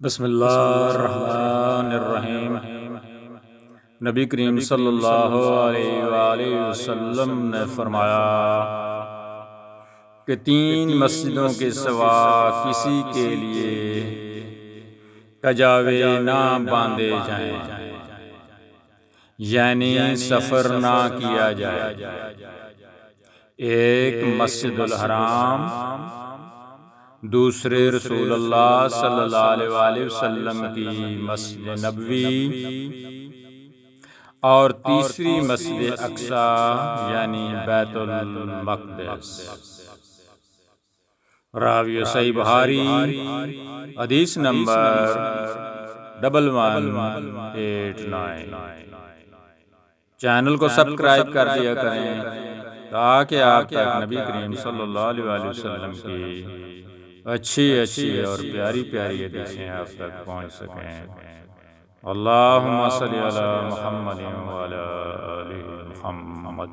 بسم اللہ الرحمن الرحیم۔ نبی کریم صلی اللہ علیہ وآلہ وسلم نے فرمایا کہ 3 مسجدوں کے سوا کسی کے لیے کجاوے نہ باندھے جائیں، یعنی سفر نہ کیا جائے۔ ایک مسجد الحرام، دوسرے رسول اللہ صلی اللہ علیہ وآلہ وسلم کی مسجد نبوی، اور تیسری مسجد اقصی یعنی بیت المقدس۔ راوی صحیح بخاری، حدیث نمبر 1189۔ چینل کو سبسکرائب کر دیا کریں تاکہ آپ تک نبی کریم صلی اللہ علیہ وآلہ وسلم کی اچھی اور پیاری حدیثیں آپ تک پہنچ سکیں۔ اللہم صلی علی محمد وعلی آل محمد۔